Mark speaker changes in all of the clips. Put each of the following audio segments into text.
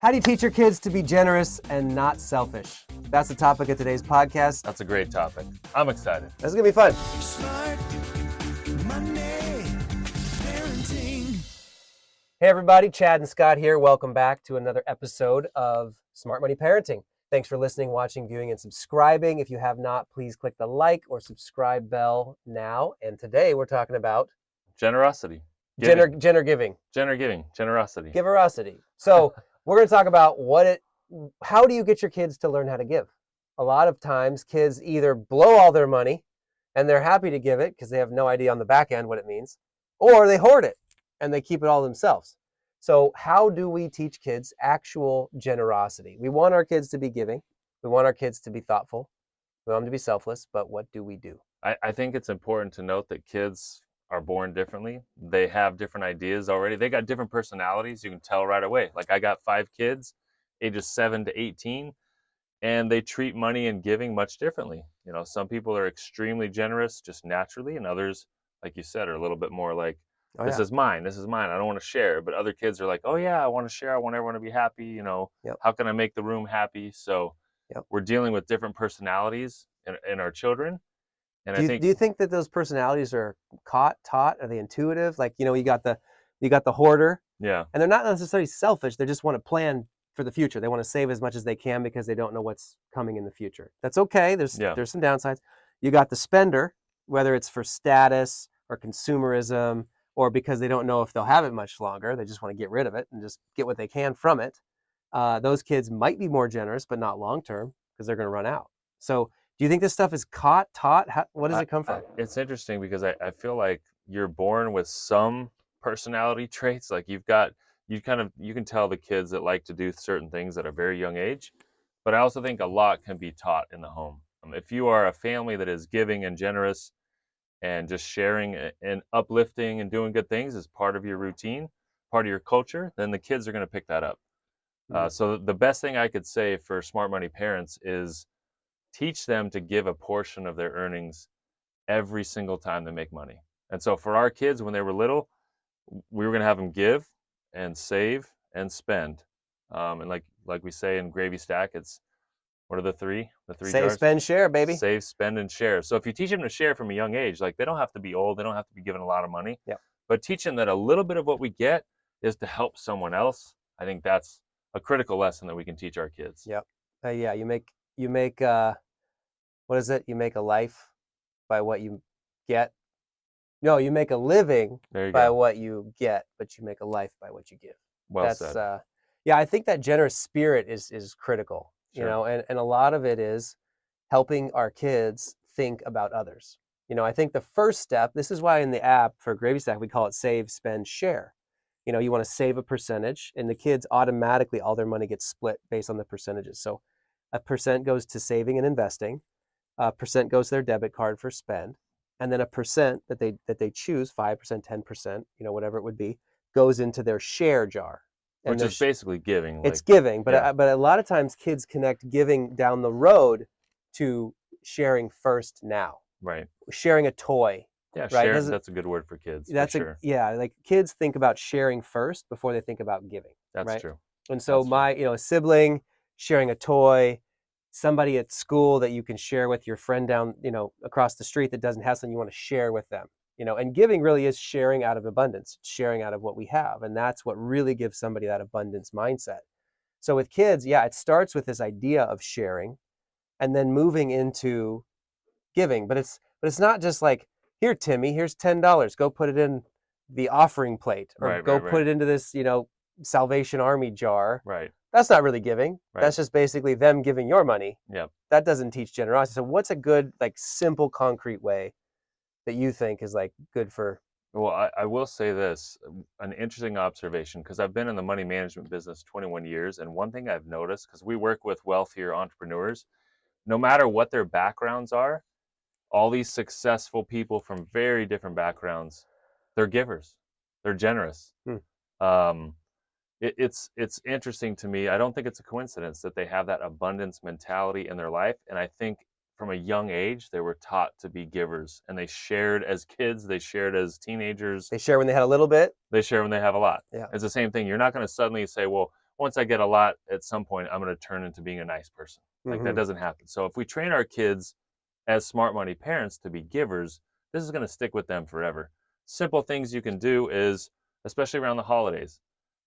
Speaker 1: How do you teach your kids to be generous and not selfish? That's the topic of today's podcast.
Speaker 2: That's a great topic. I'm excited.
Speaker 1: This is going to be fun.
Speaker 3: Smart Money Parenting.
Speaker 1: Hey everybody, Chad and Scott here. Welcome back to another episode of Smart Money Parenting. Thanks for listening, watching, viewing, and subscribing. If you have not, please click the like or subscribe bell now. And today we're talking about
Speaker 2: Generosity.
Speaker 1: giving.
Speaker 2: Generosity.
Speaker 1: Giverosity. So we're going to talk about how do you get your kids to learn how to give? A lot of times kids either blow all their money and they're happy to give it because they have no idea on the back end what it means, or they hoard it and they keep it all themselves. So how do we teach kids actual generosity? We want our kids to be giving. We want our kids to be thoughtful. We want them to be selfless, but what do we do?
Speaker 2: I think it's important to note that kids are born differently. They have different ideas already. They got different personalities. You can tell right away. Like I got 5 kids, ages 7 to 18, and they treat money and giving much differently. You know, some people are extremely generous just naturally, and others, like you said, are a little bit more like, this is mine. I don't want to share. But other kids are like, oh yeah, I want to share. I want everyone to be happy. You know, How can I make the room happy? So we're dealing with different personalities in our children. And
Speaker 1: do you think that those personalities are taught? Are they intuitive? Like, you got the hoarder.
Speaker 2: Yeah.
Speaker 1: And they're not necessarily selfish. They just want to plan for the future. They want to save as much as they can because they don't know what's coming in the future. That's okay. There's some downsides. You got the spender, whether it's for status or consumerism, or because they don't know if they'll have it much longer. They just want to get rid of it and just get what they can from it. Those kids might be more generous, but not long-term because they're going to run out. So do you think this stuff is taught? What does it come from?
Speaker 2: It's interesting because I feel like you're born with some personality traits. Like you can tell the kids that like to do certain things at a very young age. But I also think a lot can be taught in the home. If you are a family that is giving and generous and just sharing and uplifting and doing good things is part of your routine, part of your culture, then the kids are going to pick that up. So the best thing I could say for smart money parents is teach them to give a portion of their earnings every single time they make money. And so for our kids, when they were little, we were going to have them give and save and spend. And like we say in Gravy Stack, it's, what are the three? The three
Speaker 1: Save,
Speaker 2: jars?
Speaker 1: spend, share, baby.
Speaker 2: Save, spend, and share. So if you teach them to share from a young age, like they don't have to be old, they don't have to be given a lot of money.
Speaker 1: Yep.
Speaker 2: But teach them that a little bit of what we get is to help someone else. I think that's a critical lesson that we can teach our kids.
Speaker 1: Yep. You make what is it? You make a life by what you get. No, you make a living by what you get, but you make a life by what you give.
Speaker 2: Well said.
Speaker 1: I think that generous spirit is critical.
Speaker 2: Sure.
Speaker 1: And a lot of it is helping our kids think about others. I think the first step, this is why in the app for Gravy Stack, we call it save, spend, share. You want to save a percentage, and the kids automatically, all their money gets split based on the percentages. So a percent goes to saving and investing, a percent goes to their debit card for spend, and then a percent that they choose, 5%, 10%, whatever it would be, goes into their share jar.
Speaker 2: Which is basically giving.
Speaker 1: It's giving, but a lot of times kids connect giving down the road to sharing first now.
Speaker 2: Right.
Speaker 1: Sharing a toy.
Speaker 2: Yeah,
Speaker 1: right?
Speaker 2: sharing, that's a good word for kids.
Speaker 1: Like kids think about sharing first before they think about giving.
Speaker 2: That's true.
Speaker 1: And so a sibling sharing a toy, somebody at school that you can share with, your friend down, across the street that doesn't have something you want to share with them. And giving really is sharing out of abundance, sharing out of what we have. And that's what really gives somebody that abundance mindset. So with kids, it starts with this idea of sharing and then moving into giving. But it's not just like, here, Timmy, here's $10. Go put it in the offering plate, or put it into this, Salvation Army jar.
Speaker 2: Right.
Speaker 1: That's not really giving. Right. That's just basically them giving your money.
Speaker 2: Yep.
Speaker 1: That doesn't teach generosity. So what's a good, simple, concrete way that you think is good for?
Speaker 2: Well, I will say this, an interesting observation, because I've been in the money management business 21 years. And one thing I've noticed, because we work with wealthier entrepreneurs, no matter what their backgrounds are, all these successful people from very different backgrounds, they're givers. They're generous. It's interesting to me. I don't think it's a coincidence that they have that abundance mentality in their life. And I think from a young age, they were taught to be givers, and they shared as kids, they shared as teenagers.
Speaker 1: They share when they had a little bit.
Speaker 2: They share when they have a lot.
Speaker 1: Yeah.
Speaker 2: It's the same thing. You're not going to suddenly say, well, once I get a lot at some point, I'm going to turn into being a nice person. Like that
Speaker 1: Mhm.
Speaker 2: doesn't happen. So if we train our kids as smart money parents to be givers, this is going to stick with them forever. Simple things you can do is, especially around the holidays,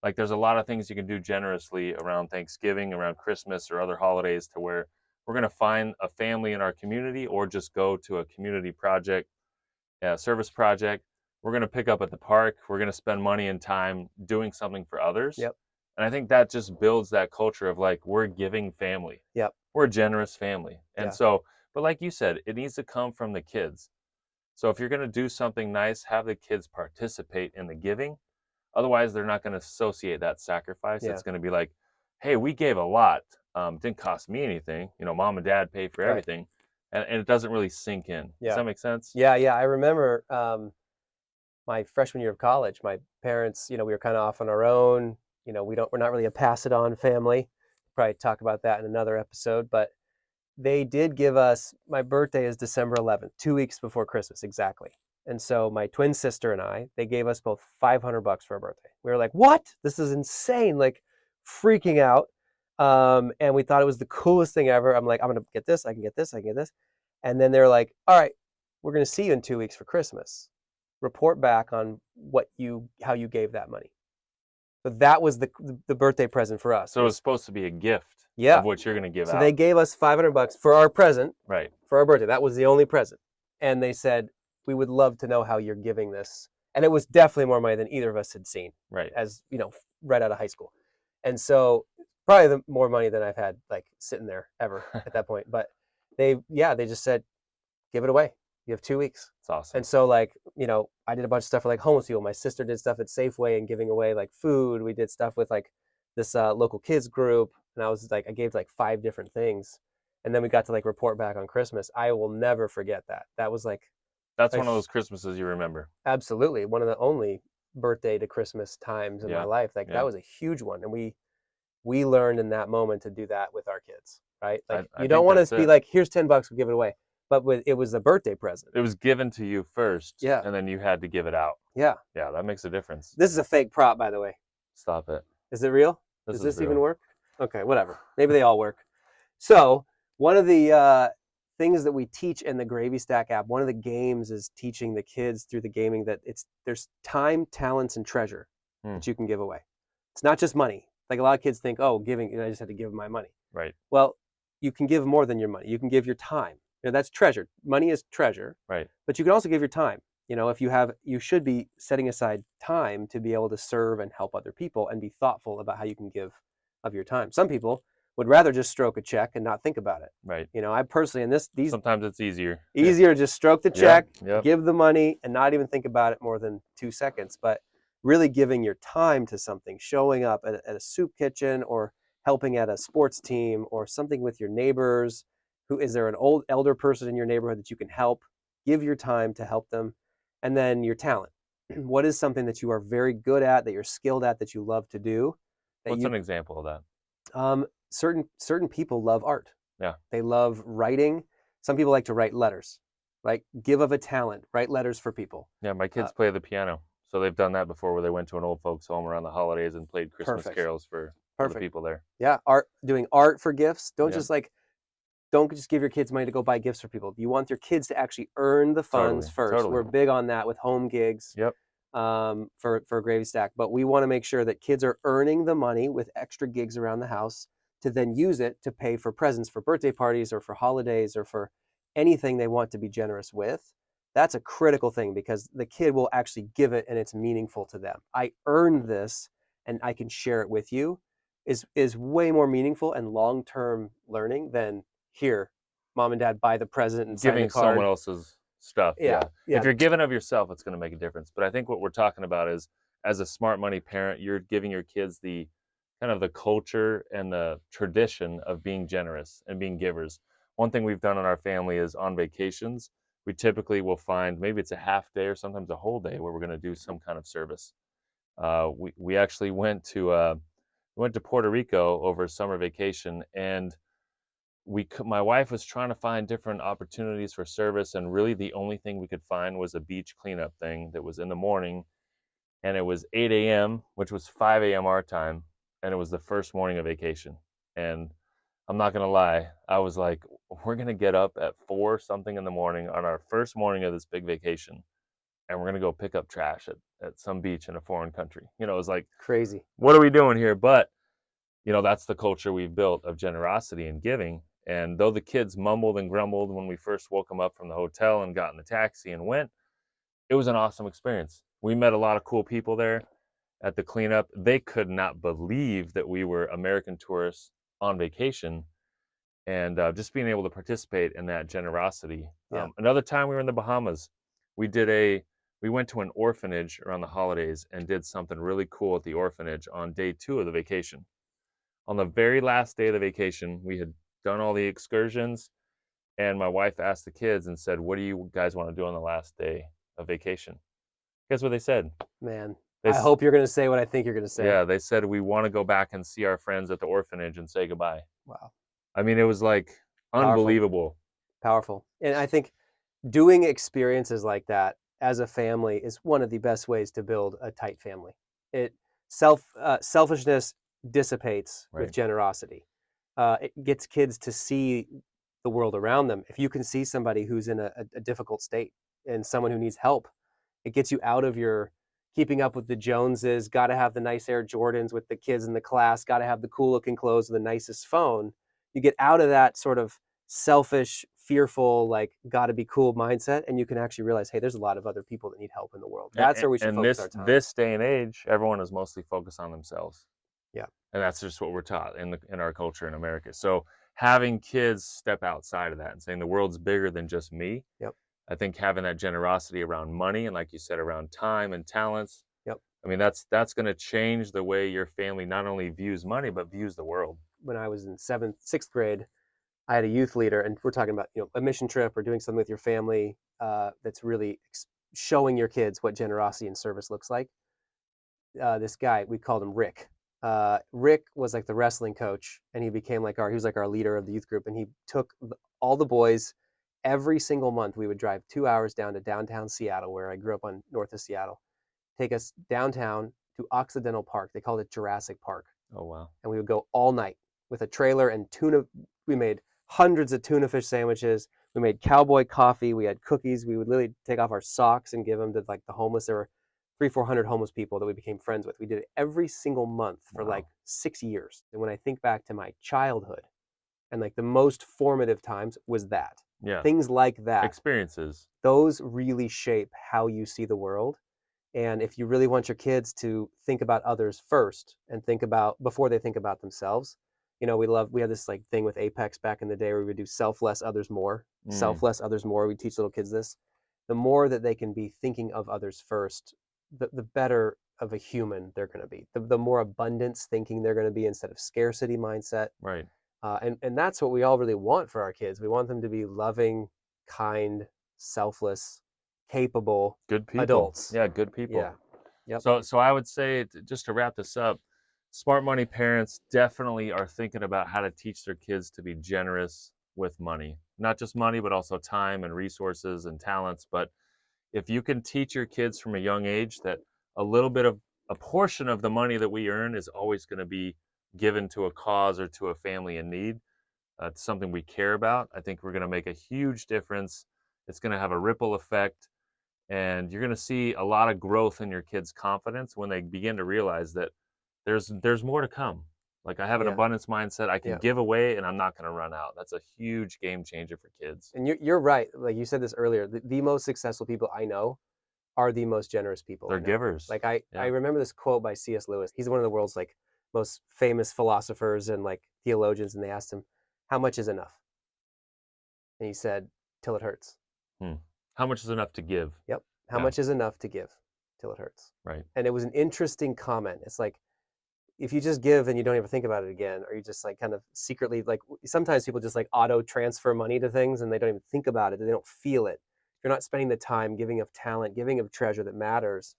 Speaker 2: like there's a lot of things you can do generously around Thanksgiving, around Christmas, or other holidays to where we're going to find a family in our community or just go to a community project, a service project. We're going to pick up at the park. We're going to spend money and time doing something for others.
Speaker 1: Yep.
Speaker 2: And I think that just builds that culture of like, we're giving family.
Speaker 1: Yep.
Speaker 2: We're a generous family. And
Speaker 1: Yeah.
Speaker 2: so, but like you said, it needs to come from the kids. So if you're going to do something nice, have the kids participate in the giving. Otherwise, they're not going to associate that sacrifice.
Speaker 1: Yeah.
Speaker 2: It's going to be like, hey, we gave a lot. Didn't cost me anything. You know, mom and dad paid for
Speaker 1: Right.
Speaker 2: everything. And it doesn't really sink in.
Speaker 1: Yeah.
Speaker 2: Does that make sense?
Speaker 1: Yeah. I remember my freshman year of college. My parents, we were kind of off on our own. We're not really a pass it on family. Probably talk about that in another episode. But they did give us. My birthday is December 11th, 2 weeks before Christmas, exactly. And so my twin sister and I, they gave us both $500 for our birthday. We were like, "What? This is insane!" Like, freaking out. And we thought it was the coolest thing ever. I'm like, "I'm gonna get this. I can get this. I can get this." And then they're like, "All right, we're gonna see you in 2 weeks for Christmas. Report back on how you gave that money." So that was the birthday present for us.
Speaker 2: So it's supposed to be a gift
Speaker 1: Yeah.
Speaker 2: of what you're going to give
Speaker 1: So
Speaker 2: out.
Speaker 1: they gave us $500 for our present,
Speaker 2: Right.
Speaker 1: for our birthday. That was the only present. And they said, "We would love to know how you're giving this." And it was definitely more money than either of us had seen
Speaker 2: Right.
Speaker 1: as, right out of high school. And so probably more money than I've had like sitting there ever at that point. But they just said, "Give it away. You have 2 weeks."
Speaker 2: It's awesome.
Speaker 1: And so I did a bunch of stuff for like homeless people. My sister did stuff at Safeway and giving away like food. We did stuff with like this local kids group. And I gave like 5 different things. And then we got to like report back on Christmas. I will never forget that. That was like,
Speaker 2: That's one of those Christmases you remember.
Speaker 1: absolutely one of the only birthday to Christmas times in my
Speaker 2: Yeah.
Speaker 1: life. Like
Speaker 2: Yeah.
Speaker 1: that was a huge one. And we learned in that moment to do that with our kids, right? Like
Speaker 2: I
Speaker 1: you don't
Speaker 2: think
Speaker 1: want
Speaker 2: that's
Speaker 1: to be
Speaker 2: it.
Speaker 1: like, "Here's $10, we'll give it away." But it was a birthday present.
Speaker 2: It was given to you first.
Speaker 1: Yeah.
Speaker 2: And then you had to give it out.
Speaker 1: Yeah.
Speaker 2: Yeah, that makes a difference.
Speaker 1: This is a fake prop, by the way.
Speaker 2: Stop it.
Speaker 1: Is it real?
Speaker 2: This
Speaker 1: Does
Speaker 2: is
Speaker 1: this even
Speaker 2: real.
Speaker 1: work? Okay, whatever. Maybe they all work. So one of the things that we teach in the Gravy Stack app, one of the games is teaching the kids through the gaming that there's time, talents, and treasure that you can give away. It's not just money. Like a lot of kids think, "Oh, giving, I just have to give my money."
Speaker 2: Right.
Speaker 1: Well, you can give more than your money. You can give your time. That's treasure. Money is treasure.
Speaker 2: Right.
Speaker 1: But you can also give your time. If you should be setting aside time to be able to serve and help other people and be thoughtful about how you can give of your time. Some people would rather just stroke a check and not think about it.
Speaker 2: Right.
Speaker 1: I personally, and these
Speaker 2: Sometimes it's easier.
Speaker 1: easier to just stroke the
Speaker 2: Yeah,
Speaker 1: check,
Speaker 2: yep.
Speaker 1: give the money, and not even think about it more than 2 seconds. But really giving your time to something, showing up at a soup kitchen or helping at a sports team or something with your neighbors. Is there an old elder person in your neighborhood that you can help? Give your time to help them. And then your talent. What is something that you are very good at, that you're skilled at, that you love to do?
Speaker 2: What's an example of that?
Speaker 1: Certain people love art.
Speaker 2: Yeah.
Speaker 1: They love writing. Some people like to write letters. Like, give of a talent, write letters for people.
Speaker 2: Yeah, my kids play the piano. So they've done that before where they went to an old folks home around the holidays and played Christmas
Speaker 1: Perfect.
Speaker 2: carols for the people there.
Speaker 1: Yeah, doing art for gifts. Don't just give your kids money to go buy gifts for people. You want your kids to actually earn the funds first.
Speaker 2: Totally.
Speaker 1: We're big on that with home gigs.
Speaker 2: Yep.
Speaker 1: For Gravy Stack, but we want to make sure that kids are earning the money with extra gigs around the house to then use it to pay for presents for birthday parties or for holidays or for anything they want to be generous with. That's a critical thing because the kid will actually give it and it's meaningful to them. I earned this and I can share it with you is way more meaningful and long-term learning than here, mom and dad buy the present and sign
Speaker 2: Giving
Speaker 1: the card.
Speaker 2: someone else's stuff.
Speaker 1: Yeah.
Speaker 2: If you're giving of yourself, it's going to make a difference. But I think what we're talking about is, as a smart money parent, you're giving your kids the kind of the culture and the tradition of being generous and being givers. One thing we've done in our family is on vacations, we typically will find maybe it's a half day or sometimes a whole day where we're going to do some kind of service. We actually went to Puerto Rico over summer vacation, and my wife was trying to find different opportunities for service, and really the only thing we could find was a beach cleanup thing that was in the morning, and it was 8 a.m., which was 5 a.m. our time, and it was the first morning of vacation. And I'm not gonna lie, I was like, we're gonna get up at 4 something in the morning on our first morning of this big vacation, and we're gonna go pick up trash at some beach in a foreign country. You know, it was like,
Speaker 1: Crazy.
Speaker 2: what are we doing here? But you know, that's the culture we've built of generosity and giving. And though the kids mumbled and grumbled when we first woke them up from the hotel and got in the taxi and went, it was an awesome experience. We met a lot of cool people there at the cleanup. They could not believe that we were American tourists on vacation, and just being able to participate in that generosity.
Speaker 1: Yeah.
Speaker 2: Another time we were in the Bahamas, we did we went to an orphanage around the holidays and did something really cool at the orphanage on day 2 of the vacation. On the very last day of the vacation, we had done all the excursions, and my wife asked the kids and said, "What do you guys want to do on the last day of vacation?" Guess what they said?
Speaker 1: Man,
Speaker 2: They,
Speaker 1: I hope you're going to say what I think you're going to say.
Speaker 2: yeah, they said, "We want to go back and see our friends at the orphanage and say goodbye."
Speaker 1: Wow.
Speaker 2: I mean, it was like
Speaker 1: Powerful.
Speaker 2: unbelievable.
Speaker 1: Powerful. And I think doing experiences like that as a family is one of the best ways to build a tight family. It selfishness dissipates with
Speaker 2: Right.
Speaker 1: generosity. It gets kids to see the world around them. If you can see somebody who's in a difficult state and someone who needs help, it gets you out of your keeping up with the Joneses, got to have the nice Air Jordans with the kids in the class, got to have the cool looking clothes and the nicest phone. You get out of that sort of selfish, fearful, like got to be cool mindset, and you can actually realize, hey, there's a lot of other people that need help in the world. That's where we should
Speaker 2: And
Speaker 1: focus our time.
Speaker 2: this day and age, everyone is mostly focused on themselves.
Speaker 1: Yeah.
Speaker 2: And that's just what we're taught in our culture in America. So having kids step outside of that and saying the world's bigger than just me.
Speaker 1: Yep.
Speaker 2: I think having that generosity around money and, like you said, around time and talents.
Speaker 1: Yep.
Speaker 2: I mean, that's going to change the way your family not only views money but views the world.
Speaker 1: When I was in sixth grade, I had a youth leader, and we're talking about a mission trip or doing something with your family that's really showing your kids what generosity and service looks like. This guy, we called him Rick. Rick was like the wrestling coach, and he became like he was like our leader of the youth group, and he took all the boys. Every single month, we would drive 2 hours down to downtown Seattle, where I grew up on north of Seattle, take us downtown to Occidental Park. They called it Jurassic Park.
Speaker 2: Oh, wow.
Speaker 1: And we would go all night with a trailer and tuna. We made hundreds of tuna fish sandwiches. We made cowboy coffee. We had cookies. We would literally take off our socks and give them to like the homeless. There were 300-400 homeless people that we became friends with. We did it every single month for like 6 years. And when I think back to my childhood, and like the most formative times was that.
Speaker 2: Yeah.
Speaker 1: Things like that.
Speaker 2: Experiences.
Speaker 1: Those really shape how you see the world. And if you really want your kids to think about others first and think about before they think about themselves, we had this like thing with Apex back in the day where we would do self less, others more. Self less, others more. We teach little kids this. The more that they can be thinking of others first, the better of a human they're going to be. The more abundance thinking they're going to be instead of scarcity mindset.
Speaker 2: Right.
Speaker 1: And that's what we all really want for our kids. We want them to be loving, kind, selfless, capable,
Speaker 2: good people.
Speaker 1: Adults.
Speaker 2: Yeah, good people.
Speaker 1: Yeah. Yep.
Speaker 2: So I would say, just to wrap this up, smart money parents definitely are thinking about how to teach their kids to be generous with money. Not just money, but also time and resources and talents. But if you can teach your kids from a young age that a portion of the money that we earn is always going to be given to a cause or to a family in need, it's something we care about, I think we're going to make a huge difference. It's going to have a ripple effect, and you're going to see a lot of growth in your kids' confidence when they begin to realize that there's more to come. Like, I have an abundance mindset. I can give away, and I'm not going to run out. That's a huge game changer for kids.
Speaker 1: And you're right. Like you said this earlier, the most successful people I know are the most generous people.
Speaker 2: They're givers.
Speaker 1: Like I remember this quote by C.S. Lewis. He's one of the world's like most famous philosophers and like theologians, and they asked him, how much is enough? And he said, till it hurts.
Speaker 2: How much is enough to give?
Speaker 1: Yep. How much is enough to give till it hurts?
Speaker 2: Right.
Speaker 1: And it was an interesting comment. It's like, if you just give and you don't ever think about it again, or you just like kind of secretly, like sometimes people just like auto transfer money to things and they don't even think about it. They don't feel it. You're not spending the time giving of talent, giving of treasure that matters.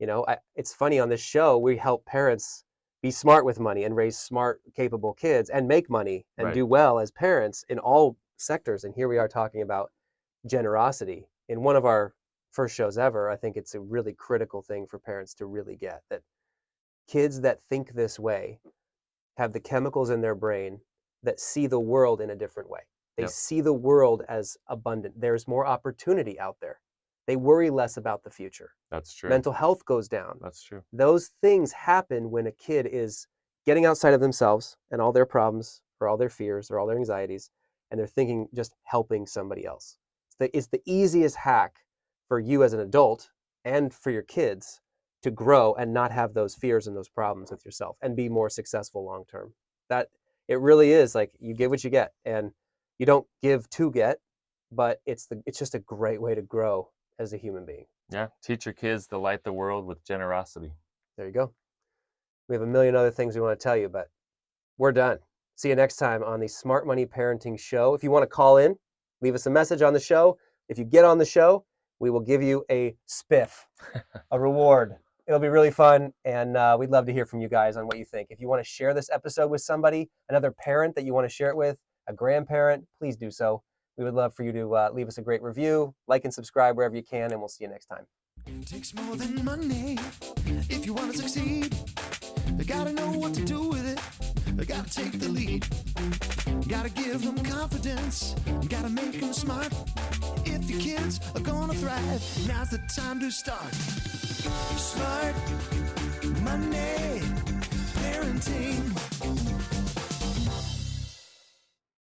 Speaker 1: It's funny, on this show, we help parents be smart with money and raise smart, capable kids and make money and do well as parents in all sectors. And here we are talking about generosity in one of our first shows ever. I think it's a really critical thing for parents to really get, that kids that think this way have the chemicals in their brain that see the world in a different way. They
Speaker 2: Yep.
Speaker 1: see the world as abundant. There's more opportunity out there. They worry less about the future.
Speaker 2: That's true.
Speaker 1: Mental health goes down.
Speaker 2: That's true.
Speaker 1: Those things happen when a kid is getting outside of themselves and all their problems or all their fears or all their anxieties, and they're thinking just helping somebody else. It's the easiest hack for you as an adult and for your kids to grow and not have those fears and those problems with yourself and be more successful long term. That it really is like you get what you get, and you don't give to get, but it's just a great way to grow as a human being.
Speaker 2: Yeah. Teach your kids to light the world with generosity.
Speaker 1: There you go. We have a million other things we want to tell you, but we're done. See you next time on the Smart Money Parenting Show. If you want to call in, leave us a message on the show. If you get on the show, we will give you a spiff, a reward. It'll be really fun, and we'd love to hear from you guys on what you think. If you want to share this episode with somebody, another parent that you want to share it with, a grandparent, please do so. We would love for you to leave us a great review, like and subscribe wherever you can, and we'll see you next time.
Speaker 3: It takes more than money if you want to succeed. You gotta know what to do with it. You gotta take the lead. You gotta give them confidence. You gotta make them smart. If your kids are gonna thrive, now's the time to start. Smart money parenting.